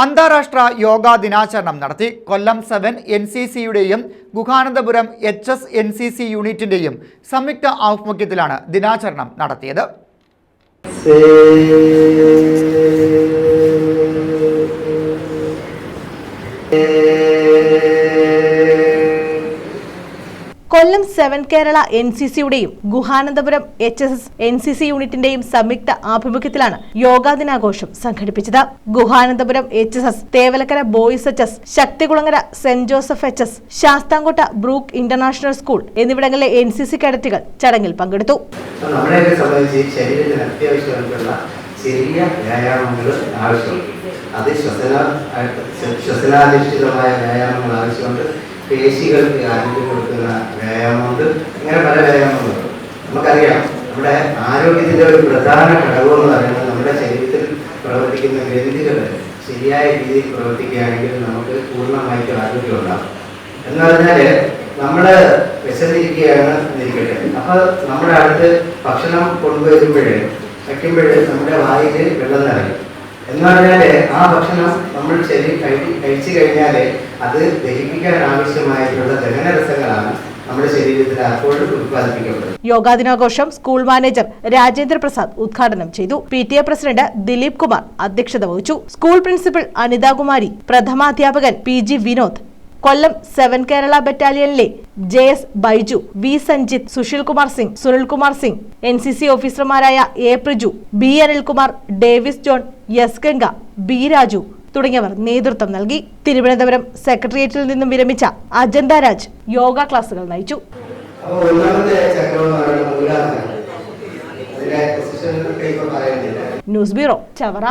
അന്താരാഷ്ട്ര യോഗാ ദിനാചരണം നടത്തി. കൊല്ലം 7 NCCയുടെയും ഗുഹാനന്ദപുരം HS NCC യൂണിറ്റിന്റെയും സംയുക്ത ആഭിമുഖ്യത്തിലാണ് ദിനാചരണം നടത്തിയത്. കൊല്ലം 7 കേരള NCCയുടെയും ഗുഹാനന്ദപുരം HSS NCC യൂണിറ്റിന്റെയും സംയുക്ത ആഭിമുഖ്യത്തിലാണ് യോഗാ ദിനാഘോഷം സംഘടിപ്പിച്ചത്. Guhanandapuram HSS, Thevalakkara boys HS, Sakthikulangara saint Joseph HS, Sasthamcotta brook international school എന്നിവിടങ്ങളിലെ NCC കേഡറ്റുകൾ ചടങ്ങിൽ പങ്കെടുത്തു. ചെറിയ വ്യായാമങ്ങൾ ആവശ്യമുണ്ട്. അത് ശ്വസനാധിഷ്ഠിതമായ വ്യായാമങ്ങൾ ആവശ്യമുണ്ട്. പേശികൾക്ക് ആരോഗ്യം കൊടുക്കുന്ന വ്യായാമമുണ്ട്. ഇങ്ങനെ പല വ്യായാമങ്ങളുണ്ട്. നമുക്കറിയാം, നമ്മുടെ ആരോഗ്യത്തിൻ്റെ ഒരു പ്രധാന ഘടകം എന്ന് പറയുന്നത് നമ്മുടെ ശരീരത്തിൽ പ്രവർത്തിക്കുന്ന ഗ്രന്ഥികൾ ശരിയായ രീതിയിൽ പ്രവർത്തിക്കുകയാണെങ്കിൽ നമുക്ക് പൂർണ്ണമായിട്ട് ആരോഗ്യം ഉണ്ടാകും. എന്ന് പറഞ്ഞാൽ നമ്മൾ വിശന്നിരിക്കുകയാണ് എന്നിരിക്കട്ടെ, അപ്പോൾ നമ്മുടെ അടുത്ത് ഭക്ഷണം വയ്ക്കുമ്പോൾ നമ്മുടെ വായിൽ വെള്ളം നിറയും. എന്ന് പറഞ്ഞാൽ ആ ഭക്ഷണം നമ്മൾ കഴിച്ചു കഴിഞ്ഞാൽ അത് ദഹിപ്പിക്കാൻ ആവശ്യമായിട്ടുള്ള ദഹനരസങ്ങളാണ് നമ്മുടെ ശരീരത്തിൽ അപ്പോഴും ഉത്പാദിപ്പിക്കപ്പെടുന്നത്. യോഗാ ദിനാഘോഷം സ്കൂൾ മാനേജർ രാജേന്ദ്ര പ്രസാദ് ഉദ്ഘാടനം ചെയ്തു. PTA പ്രസിഡന്റ് ദിലീപ് കുമാർ അധ്യക്ഷത വഹിച്ചു. സ്കൂൾ പ്രിൻസിപ്പൽ അനിതാകുമാരി, പ്രഥമാധ്യാപകൻ PG വിനോദ്, കൊല്ലം 7 കേരള ബറ്റാലിയനിലെ JS Baiju, V Sanjith, Sushil Kumar Singh, Sunil Kumar Singh, NCC ഓഫീസർമാരായ A Priju, B Anilkumar, Davis John, S Ganga, B Raju തുടങ്ങിയവർ നേതൃത്വം നൽകി. തിരുവനന്തപുരം സെക്രട്ടേറിയറ്റിൽ നിന്നും വിരമിച്ച അജന്ത രാജ് യോഗ ക്ലാസുകൾ നയിച്ചു. News bureau, Chavara.